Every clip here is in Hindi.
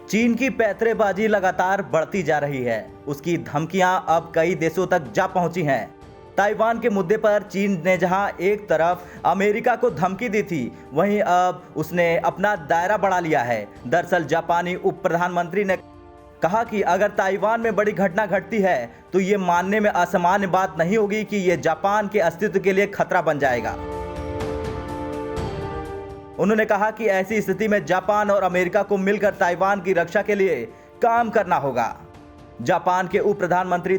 चीन की पैंतरेबाजी लगातार बढ़ती जा रही है। उसकी धमकियां अब कई देशों तक जा पहुंची हैं। ताइवान के मुद्दे पर चीन ने जहां एक तरफ अमेरिका को धमकी दी थी, वहीं अब उसने अपना दायरा बढ़ा लिया है। दरअसल जापानी उप प्रधानमंत्री ने कहा कि अगर ताइवान में बड़ी घटना घटती है तो ये मानने में असामान्य बात नहीं होगी कि ये जापान के अस्तित्व के लिए खतरा बन जाएगा। उन्होंने कहा कि ऐसी स्थिति में जापान और अमेरिका को मिलकर ताइवान की रक्षा के लिए काम करना होगा। जापान के उप प्रधानमंत्री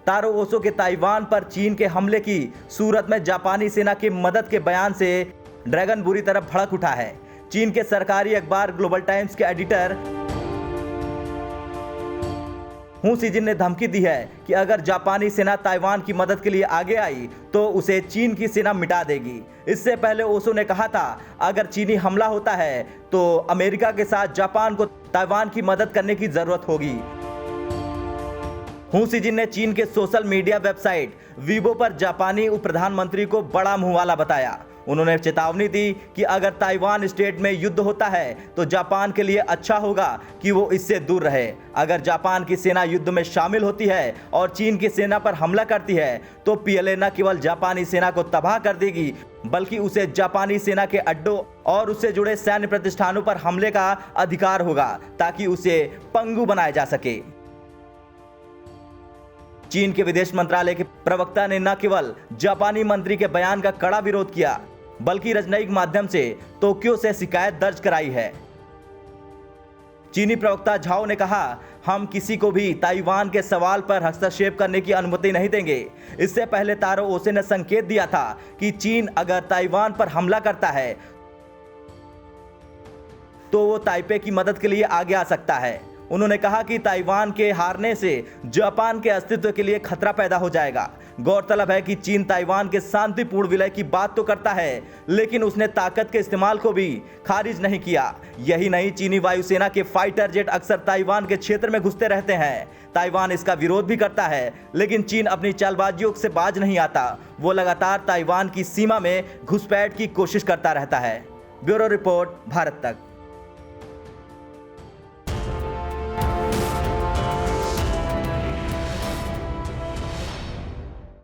तारो ओसो के ताइवान पर चीन के हमले की सूरत में जापानी सेना की मदद के बयान से ड्रैगन बुरी तरह भड़क उठा है। चीन के सरकारी अखबार ग्लोबल टाइम्स के एडिटर हू सीजिन ने धमकी दी है कि अगर जापानी सेना ताइवान की मदद के लिए आगे आई तो उसे चीन की सेना मिटा देगी। इससे पहले ओसो ने कहा था, अगर चीनी हमला होता है तो अमेरिका के साथ जापान को ताइवान की मदद करने की जरूरत होगी। हू सीजिन ने चीन के सोशल मीडिया वेबसाइट वीबो पर जापानी उप प्रधानमंत्री को बड़ा मुंहवाला बताया। उन्होंने चेतावनी दी कि अगर ताइवान स्टेट में युद्ध होता है तो जापान के लिए अच्छा होगा कि वो इससे दूर रहे। अगर जापान की सेना युद्ध में शामिल होती है और चीन की सेना पर हमला करती है तो पीएलए न केवल जापानी सेना को तबाह कर देगी, बल्कि उसे जापानी सेना के अड्डों और उससे जुड़े सैन्य प्रतिष्ठानों पर हमले का अधिकार होगा ताकि उसे पंगु बनाया जा सके। चीन के विदेश मंत्रालय के प्रवक्ता ने न केवल जापानी मंत्री के बयान का कड़ा विरोध किया, बल्कि राजनयिक माध्यम से टोक्यो से शिकायत दर्ज कराई है। चीनी प्रवक्ता झाओ ने कहा, हम किसी को भी ताइवान के सवाल पर हस्तक्षेप करने की अनुमति नहीं देंगे। इससे पहले तारो ओसो ने संकेत दिया था कि चीन अगर ताइवान पर हमला करता है तो वो ताइपे की मदद के लिए आगे आ सकता है। उन्होंने कहा कि ताइवान के हारने से जापान के अस्तित्व के लिए खतरा पैदा हो जाएगा। गौरतलब है कि चीन ताइवान के शांतिपूर्ण विलय की बात तो करता है, लेकिन उसने ताकत के इस्तेमाल को भी खारिज नहीं किया। यही नहीं, चीनी वायुसेना के फाइटर जेट अक्सर ताइवान के क्षेत्र में घुसते रहते हैं। ताइवान इसका विरोध भी करता है, लेकिन चीन अपनी चालबाजियों से बाज नहीं आता। वो लगातार ताइवान की सीमा में घुसपैठ की कोशिश करता रहता है। ब्यूरो रिपोर्ट, भारत तक।